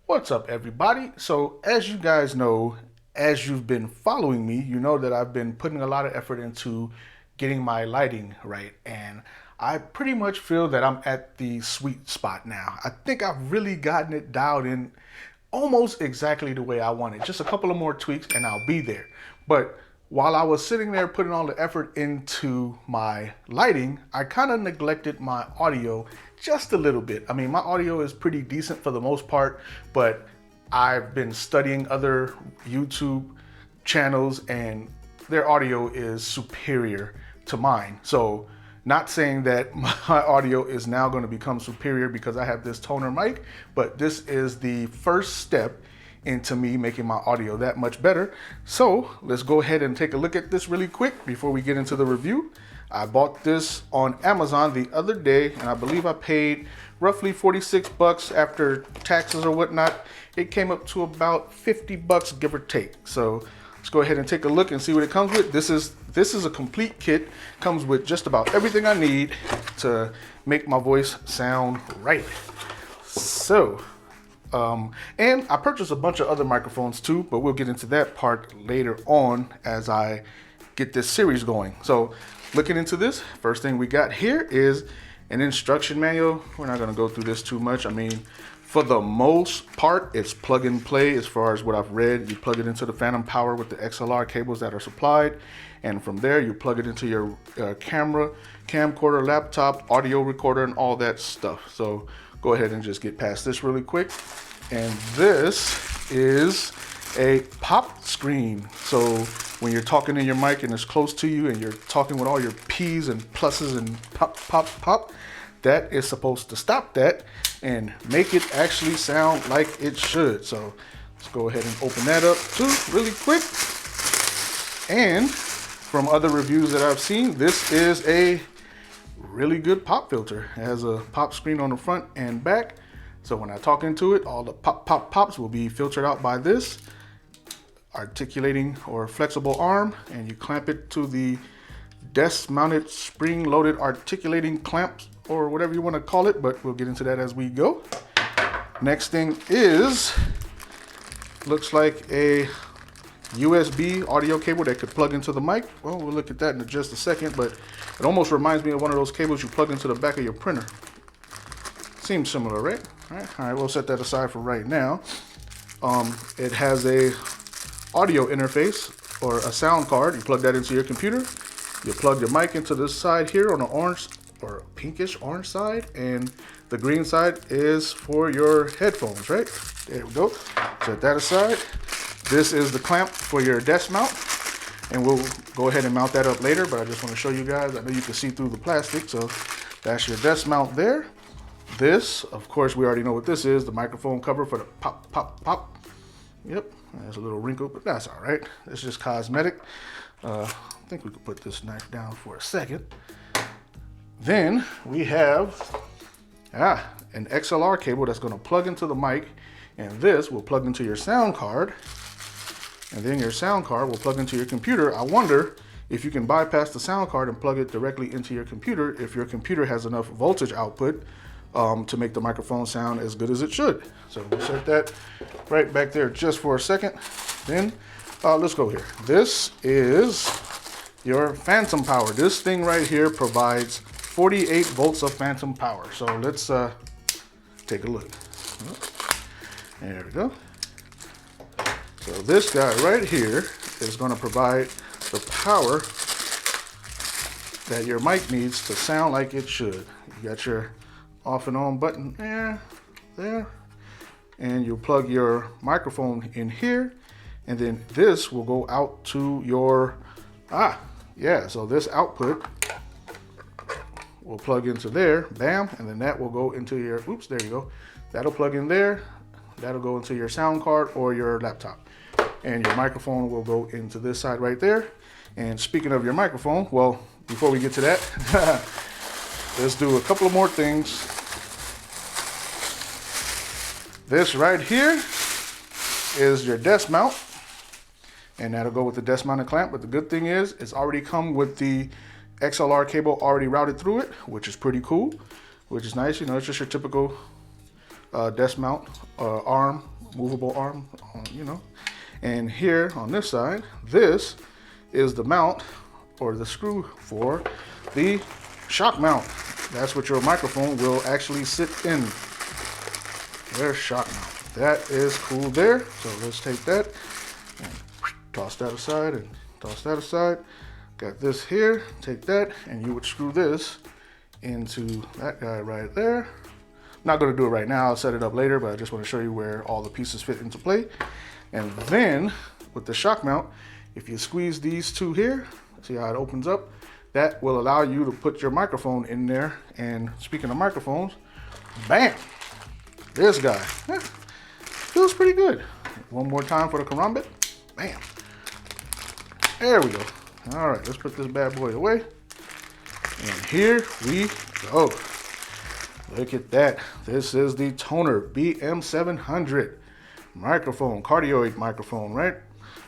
What's up, everybody? So as you guys know, as you've been following me, you know that I've been putting a lot of effort into getting my lighting right, and I pretty much feel that I'm at the sweet spot now. I think I've really gotten it dialed in almost exactly the way I want it. Just a couple of more tweaks and I'll be there. But while I was sitting there putting all the effort into my lighting, I kind of neglected my audio just a little bit. I mean, my audio is pretty decent for the most part, but I've been studying other YouTube channels and their audio is superior to mine. So not saying that my audio is now going to become superior because I have this Tonor mic, but this is the first step into me making my audio that much better. So let's go ahead and take a look at this really quick before we get into the review. I bought this on Amazon the other day, and I believe I paid roughly 46 bucks after taxes or whatnot. It came up to about 50 bucks, give or take. So let's go ahead and take a look and see what it comes with. This is a complete kit. Comes with just about everything I need to make my voice sound right. So, and I purchased a bunch of other microphones too, but we'll get into that part later on as I get this series going. So looking into this, first thing we got here is an instruction manual. We're not going to go through this too much. I mean, for the most part, it's plug and play as far as what I've read. You plug it into the phantom power with the XLR cables that are supplied. And from there, you plug it into your camera, camcorder, laptop, audio recorder, and all that stuff. So go ahead and just get past this really quick. And this is a pop screen. So when you're talking in your mic and it's close to you and you're talking with all your P's and pluses and pop, pop, pop, that is supposed to stop that and make it actually sound like it should. So let's go ahead and open that up too really quick. And from other reviews that I've seen, this is a really good pop filter. It has a pop screen on the front and back. So when I talk into it, all the pop, pop, pops will be filtered out by this articulating or flexible arm, and you clamp it to the desk mounted spring loaded articulating clamp or whatever you want to call it, but we'll get into that as we go. Next thing is, looks like a USB audio cable that could plug into the mic. Well, we'll look at that in just a second, but it almost reminds me of one of those cables you plug into the back of your printer. Seems similar, right? All right, we'll set that aside for right now. It has a audio interface or a sound card. You plug that into your computer. You plug your mic into this side here on the orange or pinkish orange side, and the green side is for your headphones, right? There we go. Set that aside. This is the clamp for your desk mount, and we'll go ahead and mount that up later, but I just want to show you guys. I know you can see through the plastic, so that's your desk mount there. This, of course, we already know what this is, the microphone cover for the pop, pop, pop. Yep, there's a little wrinkle, but that's all right. It's just cosmetic. I think we could put this knife down for a second. Then we have an XLR cable that's going to plug into the mic, and this will plug into your sound card, and then your sound card will plug into your computer. I wonder if you can bypass the sound card and plug it directly into your computer if your computer has enough voltage output to make the microphone sound as good as it should. So we'll set that right back there just for a second. Then let's go here. This is your phantom power. This thing right here provides 48 volts of phantom power. So let's take a look. There we go. So this guy right here is going to provide the power that your mic needs to sound like it should. You got your off and on button there, and you plug your microphone in here, and then this will go out to your so this output will plug into there, bam, and then that will go into your there you go. That'll plug in there, that'll go into your sound card or your laptop, and your microphone will go into this side right there. And speaking of your microphone, well, before we get to that, let's do a couple of more things. This right here is your desk mount, and that'll go with the desk mounted clamp. But the good thing is it's already come with the XLR cable already routed through it, which is pretty cool, which is nice. You know, it's just your typical desk mount arm movable arm, you know. And here on this side, this is the mount or the screw for the shock mount. That's what your microphone will actually sit in. There's shock mount. That is cool there. So let's take that and toss that aside and toss that aside. Got this here, take that, and you would screw this into that guy right there. I'm not gonna do it right now, I'll set it up later, but I just wanna show you where all the pieces fit into play. And then with the shock mount, if you squeeze these two here, see how it opens up? That will allow you to put your microphone in there. And speaking of microphones, bam, this guy. Feels pretty good. One more time for the karambit, bam. There we go. All right, let's put this bad boy away. And here we go. Look at that. This is the Tonor BM-700 microphone, cardioid microphone, right?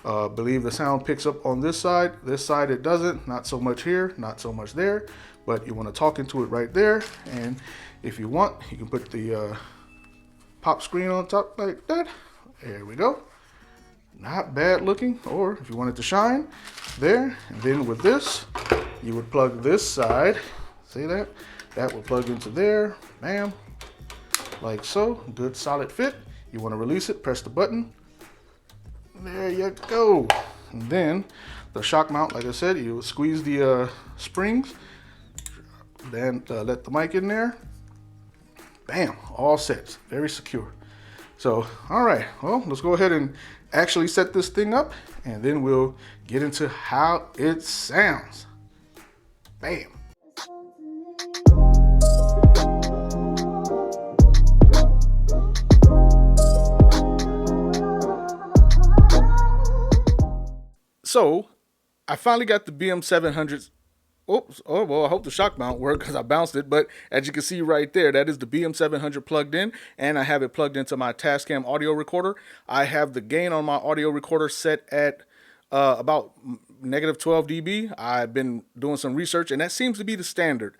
Believe the sound picks up on this side. This side it doesn't. Not so much here, not so much there. But you want to talk into it right there. And if you want, you can put the pop screen on top like that. There we go. Not bad looking. Or if you want it to shine, there. And then with this, you would plug this side. See that? That will plug into there. Bam. Like so. Good solid fit. You want to release it, press the button. There you go. And then the shock mount, like I said, you squeeze the springs. Then let the mic in there. Bam. All set. Very secure. So, all right. Well, let's go ahead and actually set this thing up, and then we'll get into how it sounds. Bam. So I finally got the BM-700. Oops. Oh, well, I hope the shock mount worked because I bounced it. But as you can see right there, that is the BM-700 plugged in. And I have it plugged into my Tascam audio recorder. I have the gain on my audio recorder set at about -12 dB. I've been doing some research, and that seems to be the standard.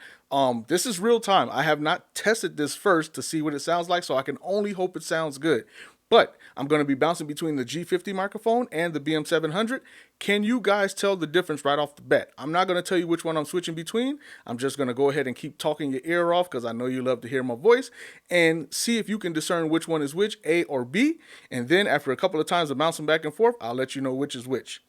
This is real time. I have not tested this first to see what it sounds like, so I can only hope it sounds good. But I'm going to be bouncing between the G50 microphone and the BM-700. Can you guys tell the difference right off the bat? I'm not going to tell you which one I'm switching between. I'm just going to go ahead and keep talking your ear off because I know you love to hear my voice, and see if you can discern which one is which, A or B. And then after a couple of times of bouncing back and forth, I'll let you know which is which.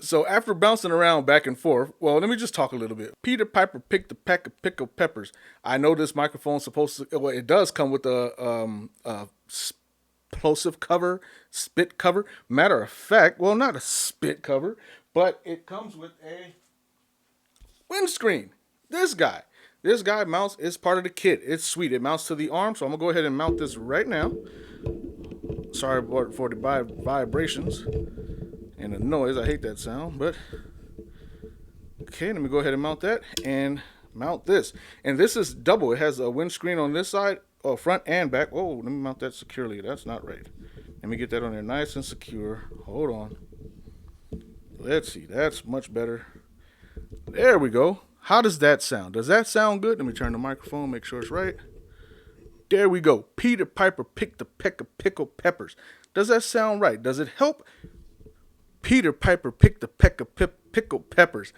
So after bouncing around back and forth, well, let me just talk a little bit. Peter Piper picked a peck of pickled peppers. I know this microphone's supposed to, well, it does come with a explosive cover, spit cover. Matter of fact, well, not a spit cover, but it comes with a windscreen. This guy mounts, is part of the kit. It's sweet. It mounts to the arm, so I'm gonna go ahead and mount this right now. Sorry for the vibrations and the noise. I hate that sound, but okay, let me go ahead and mount that and mount this. And this is double. It has a windscreen on this side, front and back. Oh, let me mount that securely. That's not right. Let me get that on there nice and secure. Hold on. Let's see. That's much better. There we go. How does that sound? Does that sound good? Let me turn the microphone, make sure it's right. There we go. Peter Piper picked a peck of pickled peppers. Does that sound right? Does it help? Peter Piper picked a peck of pickled peppers.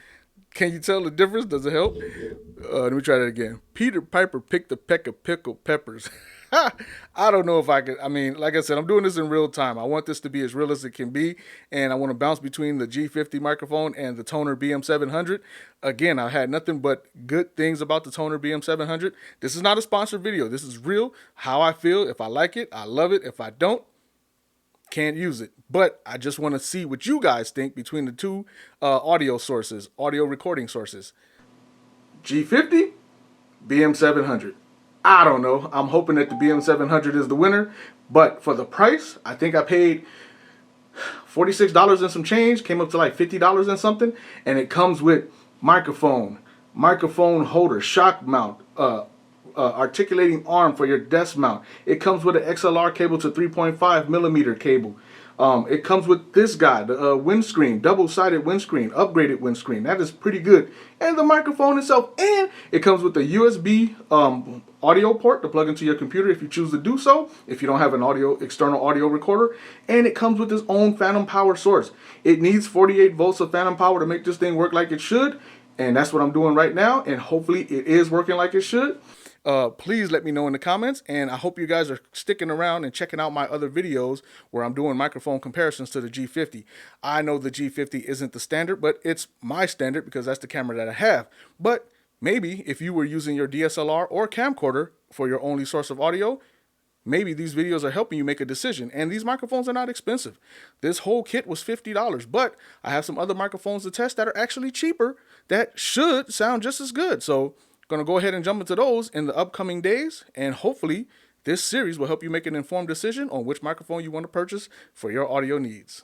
Can you tell the difference? Does it help? Let me try that again. Peter Piper picked a peck of pickled peppers. I don't know if I could. I mean, like I said, I'm doing this in real time. I want this to be as real as it can be. And I want to bounce between the G50 microphone and the Tonor BM-700. Again, I had nothing but good things about the Tonor BM-700. This is not a sponsored video. This is real. How I feel. If I like it, I love it. If I don't, can't use it. But I just want to see what you guys think between the two audio sources, audio recording sources. G50, BM-700. I don't know. I'm hoping that the BM-700 is the winner. But for the price, I think I paid $46 and some change. Came up to like $50 and something. And it comes with microphone holder, shock mount, articulating arm for your desk mount. It comes with an XLR cable to 3.5 millimeter cable. It comes with this guy, the windscreen, double-sided windscreen, upgraded windscreen. That is pretty good. And the microphone itself. And it comes with a USB audio port to plug into your computer if you choose to do so, if you don't have an external audio recorder. And it comes with its own phantom power source. It needs 48 volts of phantom power to make this thing work like it should. And that's what I'm doing right now. And hopefully it is working like it should. Please let me know in the comments, and I hope you guys are sticking around and checking out my other videos where I'm doing microphone comparisons to the G50. I know the G50 isn't the standard, but it's my standard because that's the camera that I have. But maybe if you were using your DSLR or camcorder for your only source of audio, maybe these videos are helping you make a decision. And these microphones are not expensive. This whole kit was $50, but I have some other microphones to test that are actually cheaper that should sound just as good. So going to go ahead and jump into those in the upcoming days, and hopefully this series will help you make an informed decision on which microphone you want to purchase for your audio needs.